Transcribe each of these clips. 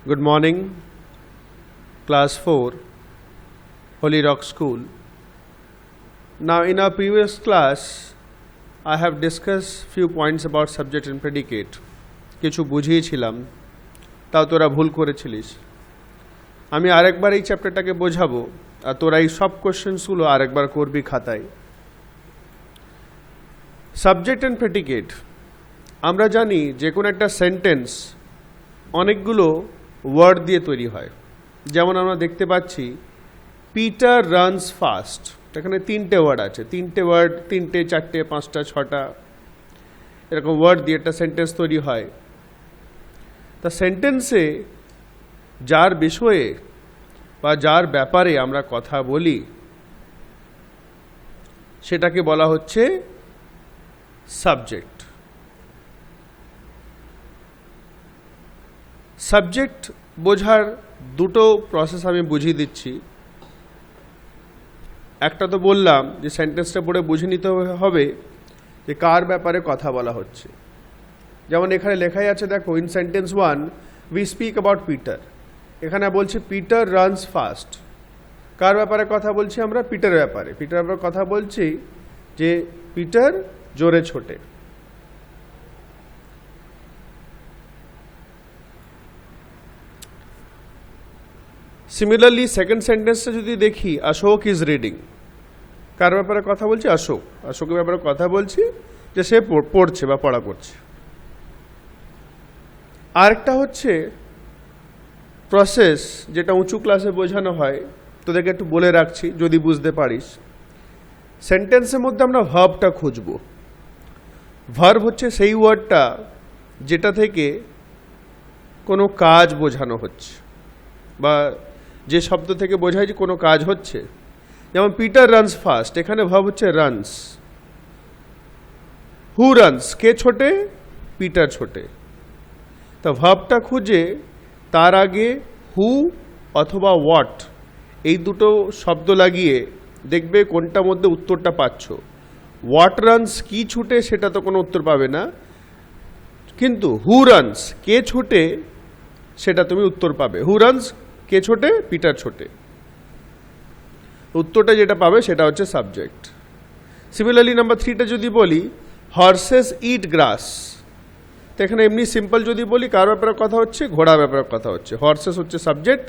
Good morning, class 4, Holy Rock School. Now in our previous class, I have discussed few points about subject and predicate. কিছু বুঝিয়েছিলাম, তাও তোরা ভুল করেছিলিস। আমি আরেকবার এই চ্যাপ্টারটাকে বোঝাবো, আর তোরা এই সব কোশ্চেন্সগুলো আরেকবার করবি খাতায়। সাবজেক্ট অ্যান্ড প্রেডিকেট, আমরা জানি যে কোনো একটা সেন্টেন্স অনেকগুলো ওয়ার্ড দিয়ে তৈরি হয়। যেমন আমরা দেখতে পাচ্ছি পিটার রানস ফাস্ট, এখানে তিনটে ওয়ার্ড আছে, তিনটে ওয়ার্ড, তিনটে, চারটে, পাঁচটা, ছটা এরকম ওয়ার্ড দিয়ে একটা সেন্টেন্স তৈরি হয়। তা সেন্টেন্সে যার বিষয়ে বা যার ব্যাপারে আমরা কথা বলি সেটাকে বলা হচ্ছে সাবজেক্ট। সাবজেক্ট বোঝার দুটো প্রসেস আমি বুঝিয়ে দিচ্ছি। একটা তো বললাম যে সেন্টেন্সটা পড়ে বুঝে নিতে হবে যে কার ব্যাপারে কথা বলা হচ্ছে। যেমন এখানে লেখাই আছে, দেখো, in sentence 1 we speak about Peter. এখানে বলছি পিটার রানস ফাস্ট। কার ব্যাপারে কথা বলছি আমরা? পিটারের ব্যাপারে। পিটার ব্যাপারে কথা বলছি যে পিটার জোরে ছোটে। সিমিলারলি সেকেন্ড সেন্টেন্সটা যদি দেখি, অশোক ইজ রিডিং। কার ব্যাপারে কথা বলছি? অশোক। অশোকের ব্যাপারে কথা বলছি যে সে পড়ছে বা পড়া করছে। আরেকটা হচ্ছে প্রসেস, যেটা উঁচু ক্লাসে বোঝানো হয়, তোদেরকে একটু বলে রাখছি যদি বুঝতে পারিস। সেন্টেন্সের মধ্যে আমরা ভার্বটা খুঁজব। ভার্ব হচ্ছে সেই ওয়ার্ডটা যেটা থেকে কোনো কাজ বোঝানো হচ্ছে, বা যে শব্দ থেকে বোঝায় যে কোনো কাজ হচ্ছে। যেমন পিটার রানস ফাস্ট, এখানে ভার্ব হচ্ছে রানস। হু রানস, কে ছোটে? পিটার ছোটে। তা ভার্বটা খুঁজে তার আগে হু অথবা হোয়াট এই দুটো শব্দ লাগিয়ে দেখবে কোনটার মধ্যে উত্তরটা পাচ্ছ। হোয়াট রানস, কি ছুটে, সেটা তো কোনো উত্তর পাবে না, কিন্তু হু রানস, কে ছুটে, সেটা তুমি উত্তর পাবে। হু রানস, কে ছোটে? পিটার ছোটে। উত্তরটা যেটা পাবে সেটা হচ্ছে সাবজেক্ট। সিমিলারলি নাম্বার 3টা যদি বলি, হর্সেস ইট গ্রাস, তো এখানে এমনি সিম্পল যদি বলি কার ব্যাপারে কথা হচ্ছে? ঘোড়া ব্যাপারে কথা হচ্ছে। হর্সেস হচ্ছে সাবজেক্ট।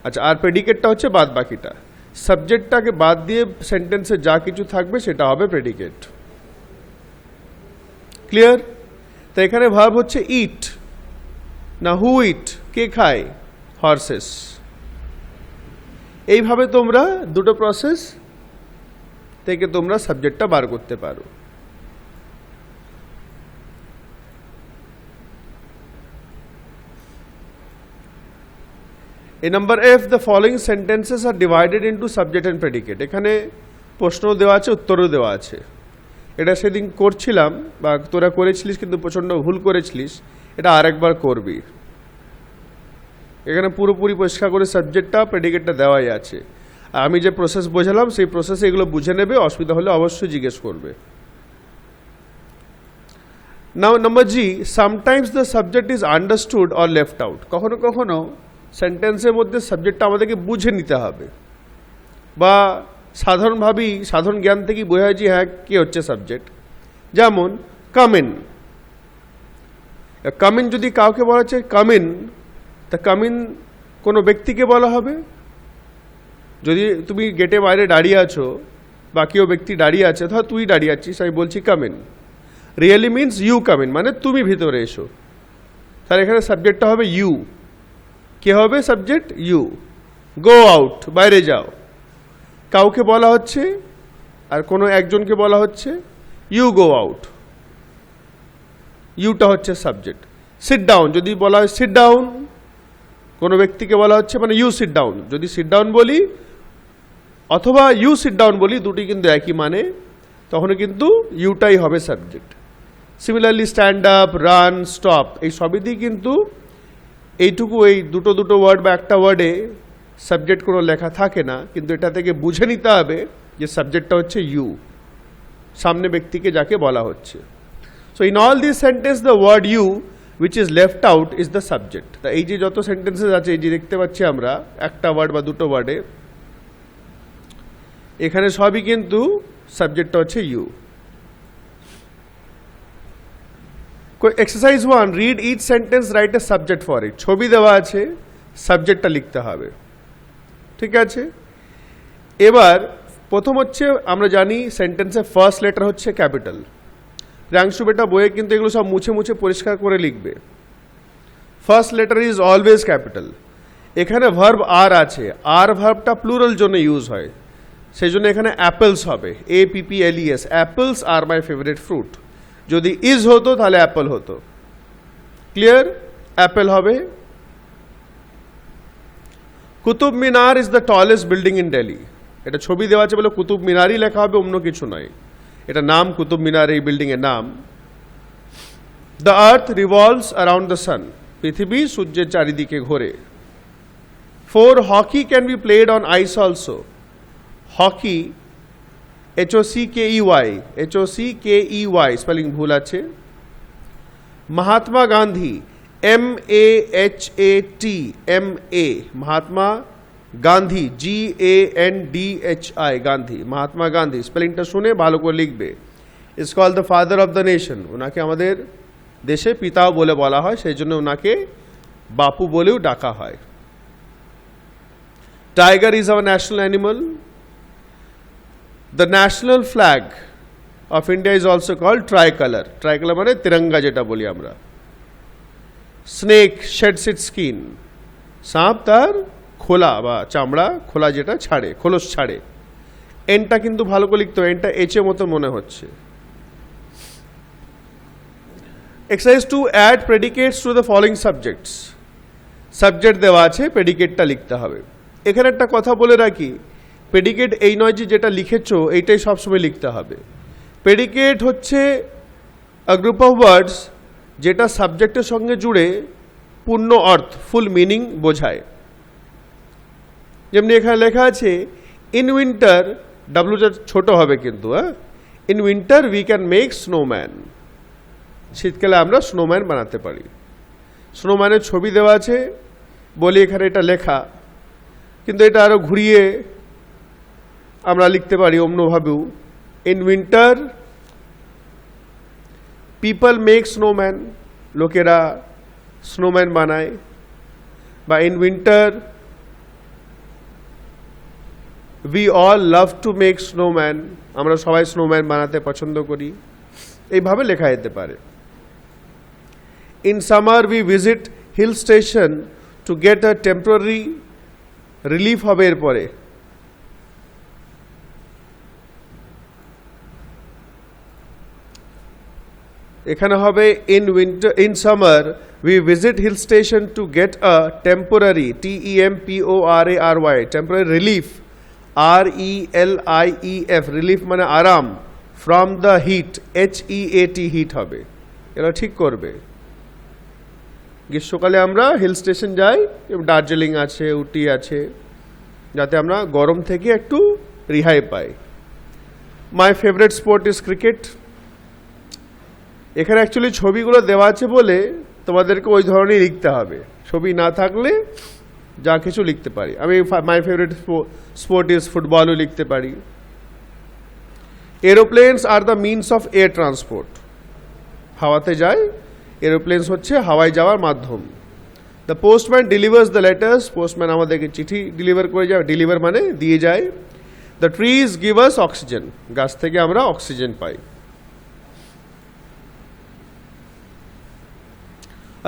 আচ্ছা, আর প্রেডিকেটটা হচ্ছে বাদ বাকিটা। সাবজেক্টটাকে বাদ দিয়ে সেন্টেন্সে যা কিছু থাকবে সেটা হবে প্রেডিকেট। ক্লিয়ার? তো এখানে ভার্ব হচ্ছে ইট, না হু ইট, কে খায়? হর্সেস। এইভাবে তোমরা দুটো প্রসেস থেকে তোমরা সাবজেক্টটা বার করতে পারো। In number F, the following sentences are divided into subject and predicate. এখানে প্রশ্ন দেওয়া আছে, উত্তরও দেওয়া আছে। এটা সেদিন করছিলাম বা তোরা করেছিলিস, কিন্তু প্রচণ্ড ভুল করেছিলিস। এটা আরেকবার করবি। এখানে পুরোপুরি পরিষ্কার করে সাবজেক্টটা, প্রেডিকেটটা দেওয়াই আছে। আর আমি যে প্রসেস বোঝালাম সেই প্রসেসে এগুলো বুঝে নেবে, অসুবিধা হলে অবশ্যই জিজ্ঞেস করবে। Now number G, sometimes the subject is understood or left out. কখনো কখনো সেন্টেন্সের মধ্যে সাবজেক্টটা আমাদেরকে বুঝে নিতে হবে, বা সাধারণভাবেই সাধারণ জ্ঞান থেকেই বোঝা যায় যে হ্যাঁ কী হচ্ছে সাবজেক্ট। যেমন কামিন। কামিন যদি কাউকে বলা হচ্ছে কামিন, তা কামিন কোনো ব্যক্তিকে বলা হবে। যদি তুমি গেটে বাইরে দাঁড়িয়ে আছো বা কেউ ব্যক্তি দাঁড়িয়ে আছে, ধর তুই দাঁড়িয়ে আছিস, আমি বলছি come in, really means you come in, মানে তুমি ভিতরে এসো। তাহলে এখানে সাবজেক্টটা হবে ইউ। কে হবে সাবজেক্ট? ইউ। গো আউট, বাইরে যাও। কাউকে বলা হচ্ছে আর কোনো একজনকে বলা হচ্ছে, ইউ গো আউট, ইউটা হচ্ছে সাবজেক্ট। সিট ডাউন, যদি বলা হয় সিট ডাউন, কোনো ব্যক্তিকে বলা হচ্ছে, মানে ইউ সিট ডাউন। যদি সিট ডাউন বলি অথবা ইউ সিট ডাউন বলি, দুটি কিন্তু একই মানে, তখন কিন্তু ইউটাই হবে subject. Similarly stand up, run, stop, এই সবই দিয়ে কিন্তু এইটুকু, এই দুটো দুটো ওয়ার্ড বা একটা ওয়ার্ডে সাবজেক্ট কোনো লেখা থাকে না, কিন্তু এটা থেকে বুঝে নিতে হবে যে সাবজেক্টটা হচ্ছে ইউ, সামনে ব্যক্তিকে যাকে বলা হচ্ছে। So in all this sentence the word you which is left out is the subject. তা এই যে যত সেন্টেন্সেস আছে এই যে দেখতে পাচ্ছি আমরা একটা ওয়ার্ড বা দুটো ওয়ার্ডে, এখানে সবই কিন্তু সাবজেক্টটা হচ্ছে you. Exercise 1, read each sentence, write a subject for it. ছবি দেওয়া আছে, সাবজেক্টটা লিখতে হবে, ঠিক আছে। এবার প্রথম হচ্ছে আমরা জানি সেন্টেন্সের ফার্স্ট লেটার হচ্ছে ক্যাপিটাল। প্রিয়াংশু বেটা বইয়ে কিন্তু এগুলো সব মুছে মুছে পরিষ্কার করে লিখবে। First letter is always capital. এখানে ভার্ব আর আছে, আর ভার্বটা প্লুরাল জন্য ইউজ হয়, সেই জন্য এখানে অ্যাপেলস হবে, APPLES, apples are my favourite fruit. যদি ইজ হতো তাহলে অ্যাপেল হতো, ক্লিয়ার, অ্যাপেল হবে। Qutub Minar is the tallest building in Delhi. এটা ছবি দেওয়া আছে বলে কুতুব মিনারই লেখা হবে, অন্য কিছু নয়, এটা নাম কুতুব মিনার, এই বিল্ডিং এর নাম। The earth revolves around the sun, পৃথিবী সূর্যের চারিদিকে ঘোরে। 4, hockey can be played on ice also. Hockey HOCKEY, spelling ভুল আছে। মহাত্মা গান্ধী MAHATMA, মহাত্মা গান্ধী GANDHI, গান্ধী, মহাত্মা গান্ধী, স্পেলিংটা শুনে ভালো করে লিখবে। Is called the father of the nation, ওনাকে আমাদের দেশে পিতাও বলে বলা হয়, সেই জন্য ওনাকে বাপু বলেও ডাকা হয়। Tiger is our national animal. The national flag of India is also called tricolour. Tricolour মানে তিরঙ্গা যেটা বলি আমরা। স্নেক শেডস ইটস স্কিন, সাপ তার খোলা বা চামড়া খোলা যেটা ছাড়ে, খোলস ছাড়ে। এনটা কিন্তু ভালো করে লিখতে হবে, এনটা এইচ এর মতো মনে হচ্ছে। Exercise 2, add predicates to the following subjects. Subject দেওয়া আছে, প্রেডিকেটটা লিখতে হবে। এখানে একটা কথা বলে রাখি, প্রেডিকেট এই নয় যে যেটা লিখেছো এইটাই সবসময় লিখতে হবে। প্রেডিকেট হচ্ছে আ গ্রুপ অফ ওয়ার্ডস যেটা সাবজেক্টের সঙ্গে জুড়ে পূর্ণ অর্থ, ফুল মিনিং বোঝায়। যেমনি এখানে লেখা আছে ইন উইন্টার, ডাব্লুটা ছোট হবে কিন্তু, in winter we can make snowman. শীতকালে আমরা স্নোম্যান বানাতে পারি। স্নোম্যানের ছবি দেওয়া আছে বলি এখানে এটা লেখা, কিন্তু এটা আরো ঘুরিয়ে আমরা লিখতে পারি অন্যভাবেও। In winter people make snowman, লোকেরা স্নোম্যান বানায়। বা in winter we all love to make snowman, আমরা সবাই স্নোম্যান বানাতে পছন্দ করি, এইভাবে লেখা যেতে পারে। In summer we visit hill station to get a temporary relief হবে এরপরে। এখানে হবে in winter, in summer we visit hill station to get a temporary, TEMPORARY, temporary relief, RELIEF, relief মানে আরাম, from the heat, HEAT, heat হবে। এরা ঠিক করবে। গ্রীষ্মকালে আমরা হিল স্টেশন যাই, দার্জিলিং আছে, উটি আছে, যাতে আমরা গরম থেকে একটু রেহাই পাই। My favourite sport is cricket. এখানে অ্যাকচুয়ালি ছবিগুলো দেওয়া আছে বলে তোমাদেরকে ওই ধরনের লিখতে হবে, ছবি না থাকলে যা কিছু লিখতে পারি। আমি মাই ফেভারিট স্পোর্ট ইজ ফুটবলও লিখতে পারি। এরোপ্লেনস are the means of air transport, হাওয়াতে যায়, এরোপ্লেনস হচ্ছে হাওয়ায় যাওয়ার মাধ্যম। The postman delivers the letters, postman আমাদেরকে চিঠি ডেলিভার করে যায়, ডেলিভার মানে দিয়ে যায়। The trees give us oxygen, গাছ থেকে আমরা oxygen pi.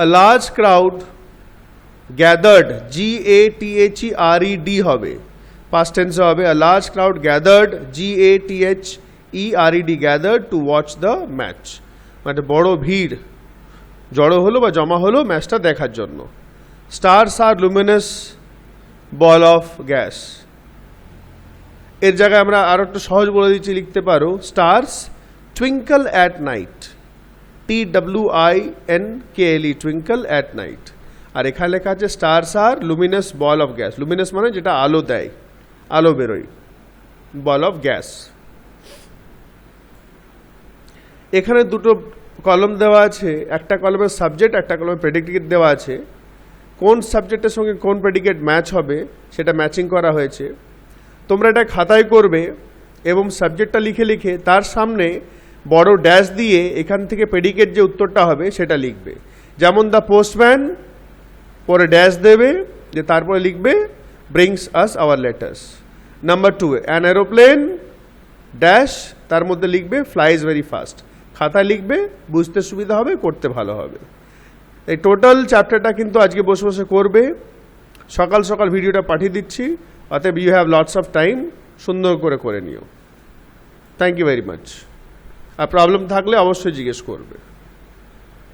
A large crowd gathered, GATHERED হবে, past tense হবে। A large crowd gathered, GATHERED, gathered to watch the match, মানে বড় ভিড় জড়ো হলো বা জমা হলো ম্যাচটা দেখার জন্য। Stars are luminous ball of gas, এর জায়গায় আমরা আরো একটু সহজ বলে দিচ্ছি, লিখতে পারো stars twinkle at night, TWINKLE, twinkle at night। আর এখানে লেখা আছে stars are luminous ball of gas, luminous মানে যেটা আলো দেয়, আলো বেরোয়, বল অফ গ্যাস। এখানে দুটো কলম দেওয়া আছে, একটা কলমের সাবজেক্ট, একটা কলমের প্রেডিকেট দেওয়া আছে, কোন সাবজেক্টের সঙ্গে কোন প্রেডিকেট ম্যাচ হবে সেটা ম্যাচিং করা হয়েছে। তোমরা এটা খাতায় করবে এবং সাবজেক্টটা লিখে লিখে তার সামনে বড় ড্যাশ দিয়ে এখান থেকে প্রেডিকেট যে উত্তরটা হবে সেটা লিখবে। যেমন দ্য পোস্টম্যান, পরে ড্যাশ দেবে, যে তারপরে লিখবে brings us our letters. Number 2, an aeroplane dash, তার মধ্যে লিখবে ফ্লাইজ ভেরি ফাস্ট। খাতায় লিখবে, বুঝতে সুবিধা হবে, করতে ভালো হবে। এই টোটাল চ্যাপ্টারটা কিন্তু আজকে বসে বসে করবে। সকাল সকাল ভিডিওটা পাঠিয়ে দিচ্ছি, অতএব you have lots of time, সুন্দর করে নিও। Thank you very much. আর প্রবলেম থাকলে অবশ্যই জিজ্ঞেস করবে।